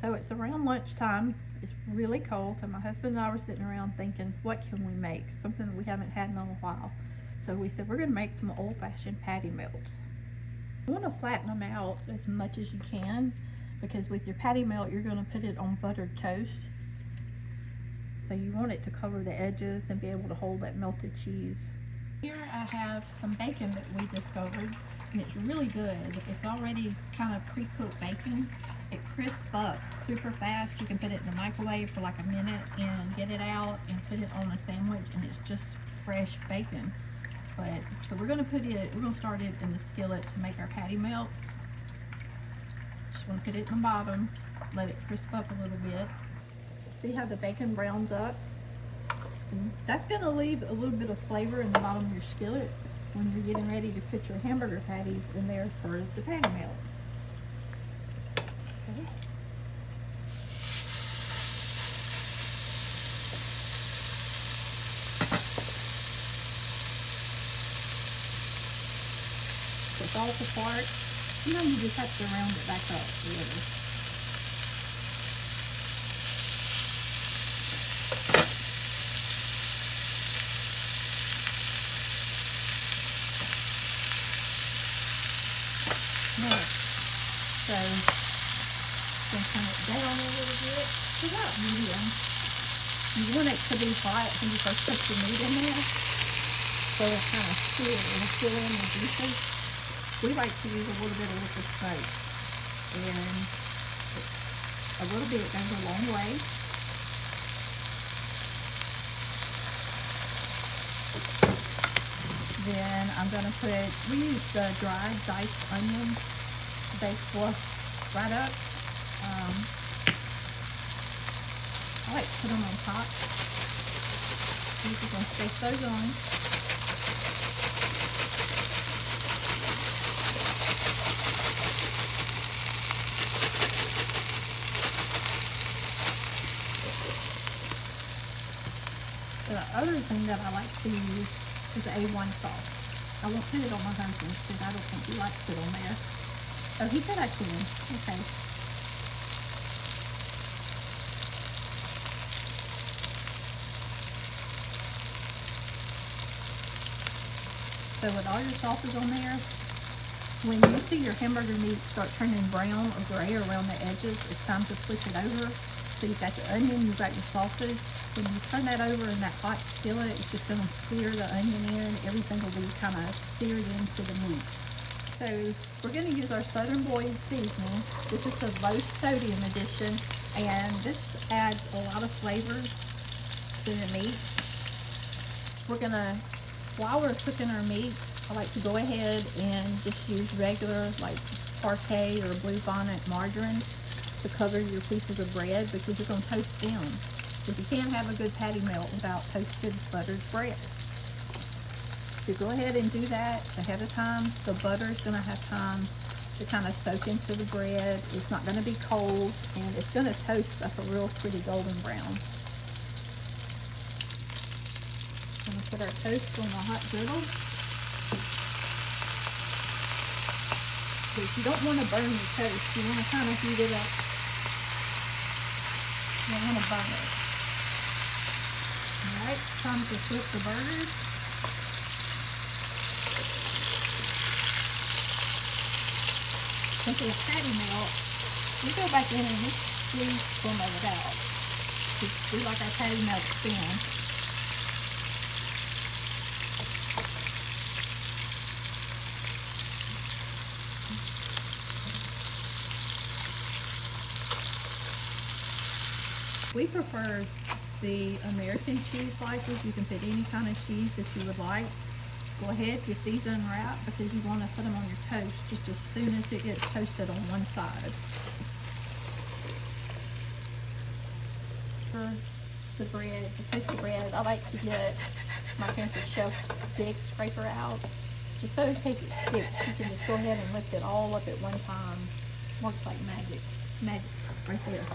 So it's around lunchtime. It's really cold, so my husband and I were sitting around thinking, what can we make? Something that we haven't had in a while. So we said, we're gonna make some old-fashioned patty melts. You wanna flatten them out as much as you can, because with your patty melt, you're gonna put it on buttered toast. So you want it to cover the edges and be able to hold that melted cheese. Here I have some bacon that we discovered, and it's really good. It's already kind of pre-cooked bacon. It crisps up super fast. You can put it in the microwave for like a minute and get it out and put it on a sandwich, and it's just fresh bacon. But so we're gonna start it in the skillet to make our patty melts. Just wanna put it in the bottom, let it crisp up a little bit. See how the bacon browns up? And that's gonna leave a little bit of flavor in the bottom of your skillet when you're getting ready to put your hamburger patties in there for the patty melt. Okay. So it's all apart. Sometimes you just have to round it back up a little. So I'm going to turn it down a little bit. It's about medium. You want it to be hot when you first put the meat in there, so it kind of it'll fill in the juices. We like to use a little bit of liquid soap, and a little bit goes a long way. Then I'm going to we use the dried diced onions. They fluff right up. I like to put them on top. You're just going to space those on. The other thing that I like to use is the A1 sauce. I won't put it on my husband's because I don't think he likes it on there. Oh, he said I can. Okay. So with all your sauces on there, when you see your hamburger meat start turning brown or gray around the edges, it's time to switch it over. So you've got your onion, you've got your sauces. When you turn that over in that hot skillet, it's just going to sear the onion in. Everything will be kind of seared into the meat. So we're going to use our Southern Boys seasoning. This is the low sodium edition, and this adds a lot of flavors to the meat. We're going to, while we're cooking our meat, I like to go ahead and just use regular like parquet or blue bonnet margarine to cover your pieces of bread, because you're going to toast them. Because you can't have a good patty melt without toasted buttered bread. So go ahead and do that ahead of time. The butter is going to have time to kind of soak into the bread. It's not going to be cold, and it's going to toast up a real pretty golden brown. Going to put our toast on the hot griddle. Because you don't want to burn your toast. You want to kind of heat it up. You don't want to burn it. Alright, time to flip the burgers. With this patty melt, we go back in and we squeeze some of it out. We like our patty melt thin. We prefer the American cheese slices. You can put any kind of cheese that you would like. Go ahead, get these unwrapped because you want to put them on your toast just as soon as it gets toasted on one side. For the bread, the toasted bread, I like to get my Pampered Chef big scraper out, just so in case it sticks, you can just go ahead and lift it all up at one time. Works like magic. Magic right there.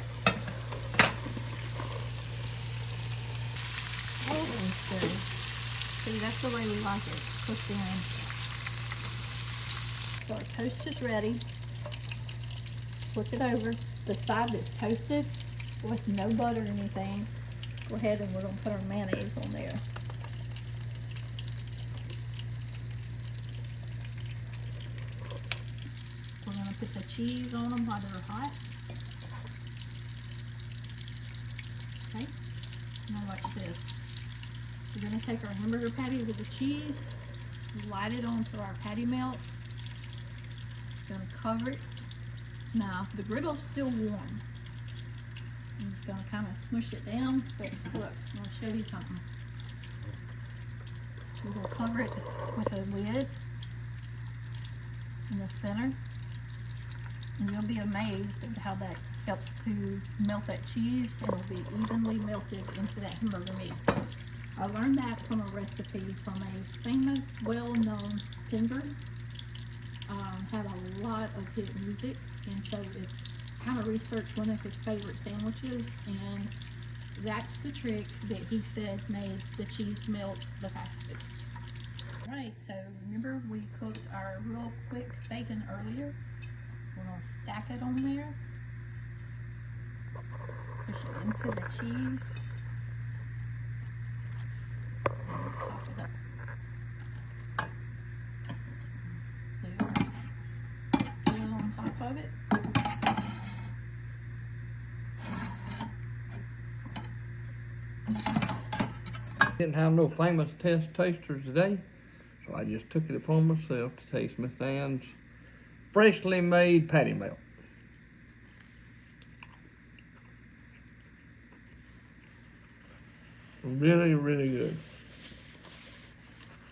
Oh, good. See, that's the way we like it, cooked in. So our toast is ready. Flip it over. the side that's toasted with no butter or anything, go ahead and we're gonna put our mayonnaise on there. We're gonna put the cheese on them while they're hot. Okay, now watch this. We're gonna take our hamburger patty with the cheese, slide it onto our patty melt. Gonna cover it. Now the griddle's still warm. I'm just gonna kind of smush it down. But look, I'm gonna show you something. We're gonna cover it with a lid in the center, and you'll be amazed at how that helps to melt that cheese, and it'll be evenly melted into that hamburger meat. I learned that from a recipe from a famous, well-known singer. Had a lot of hit music, and so it kind of researched one of his favorite sandwiches, and that's the trick that he said made the cheese melt the fastest. Right, so remember we cooked our real quick bacon earlier? We're gonna stack it on there, push it into the cheese, and top it up. Put it on top of it. Didn't have no famous test tasters today, so I just took it upon myself to taste Miss Ann's freshly made patty melt. Really, really good.